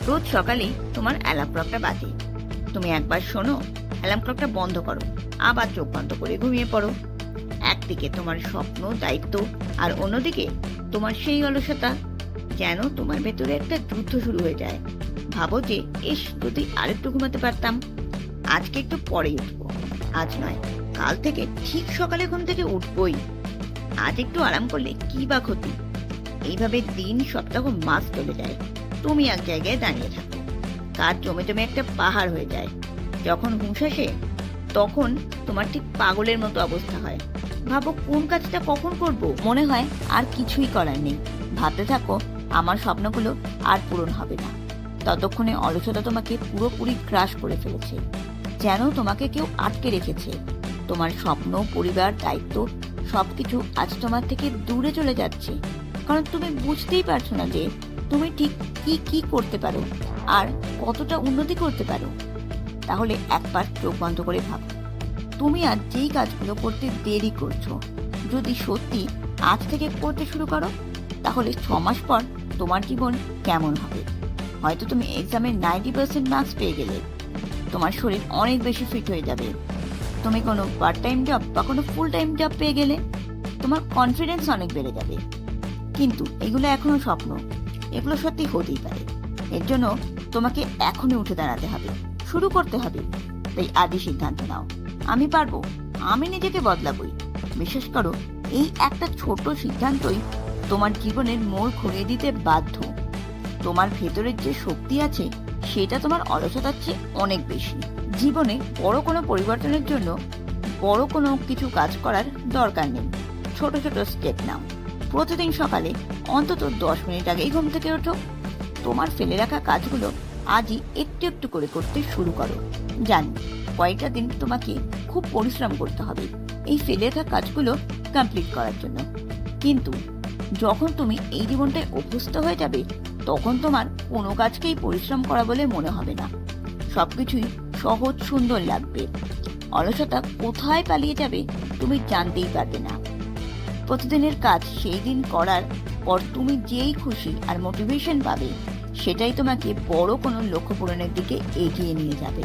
রোজ সকালে তোমার অ্যালার্ম ক্লকটা বাজে, তুমি একবার শোনো, অ্যালার্ম ক্লকটা বন্ধ করো, আবার চোখ বন্ধ করে ঘুমিয়ে পড়ো। একদিকে তোমার স্বপ্ন, দায়িত্ব, আর অন্যদিকে তোমার সেই অলসতা। যেন তোমার ভেতরে একটা যুদ্ধ শুরু হয়ে যায়। ভাবো যে ইস, যদি আরেকটু ঘুমাতে পারতাম, আজকে একটু পরেই উঠবো, আজ নয় কাল থেকে ঠিক সকালে ঘুম থেকে উঠবই, আজ একটু আরাম করলে কি বা ক্ষতি। এইভাবে দিন, সপ্তাহ, মাস চলে যায়, তুমি এক জায়গায় দাঁড়িয়ে থাকো, কাজ জমে জমে একটা পাহাড় হয়ে যায়। যখন হুঁশ আসে তখন তোমার ঠিক পাগলের মতো অবস্থা হয়। ভাবো কোন কাজটা কখন করব, মনে হয় আর কিছুই করার নেই। ভাবতে থাকো আমার স্বপ্নগুলো আর পূরণ হবে না। ততক্ষণে অলসতা তোমাকে পুরোপুরি গ্রাস করে ফেলেছে, যেন তোমাকে কেউ আটকে রেখেছে। তোমার স্বপ্ন, পরিবার, দায়িত্ব সবকিছু আজ তোমার থেকে দূরে চলে যাচ্ছে, কারণ তুমি বুঝতেই পারছো না যে তুমি ঠিক কি কি করতে পারো আর কতটা উন্নতি করতে পারো। তাহলে একবার চোখ বন্ধ করে ভাবো, তুমি আজ যেই কাজগুলো করতে দেরি করছো, যদি সত্যি আজ থেকে করতে শুরু করো, তাহলে 6 মাস পর তোমার জীবন কেমন হবে। হয়তো তুমি এক্সামে 90% মার্কস পেয়ে গেলে, তোমার শরীর অনেক বেশি ফিট হয়ে যাবে। তুমি কোনো পার্ট টাইম জব বা কোনো ফুল টাইম জব পেয়ে গেলে তোমার কনফিডেন্স অনেক বেড়ে যাবে। কিন্তু এগুলো এখনো স্বপ্ন, এগুলো সত্যি হতেই পারে। এর জন্য তোমাকে এখনই উঠে দাঁড়াতে হবে, শুরু করতে হবে। তাই আজই সিদ্ধান্ত নাও, আমি পারবো, আমি নিজেকে বদলাবই। বিশ্বাস করো, এই একটা ছোট সিদ্ধান্তই তোমার জীবনের মোড় ঘুরিয়ে দিতে বাধ্য। তোমার ভেতরের যে শক্তি আছে সেটা তোমার অলসতার চেয়ে অনেক বেশি। জীবনে বড় কোনো পরিবর্তনের জন্য বড় কোনো কিছু কাজ করার দরকার নেই, ছোট ছোট স্টেপ নাও। প্রতিদিন সকালে অন্তত 10 মিনিট আগেই ঘুম থেকে ওঠো। তোমার ফেলে রাখা কাজগুলো আজই একটু একটু করে করতে শুরু করো। জানি কয়েকটা দিন তোমাকে খুব পরিশ্রম করতে হবে এই ফেলে রাখা কাজগুলো কমপ্লিট করার জন্য, কিন্তু যখন তুমি এই জীবনটায় অভ্যস্ত হয়ে যাবে তখন তোমার কোনো কাজকেই পরিশ্রম করা বলে মনে হবে না। সবকিছুই সহজ, সুন্দর লাগবে। অলসতা কোথায় পালিয়ে যাবে তুমি জানতেই পারবে না। প্রতিদিনের কাজ সেই দিন করার পর তুমি যেই খুশি আর মোটিভেশন পাবে, সেটাই তোমাকে বড় কোনো লক্ষ্য পূরণের দিকে এগিয়ে নিয়ে যাবে।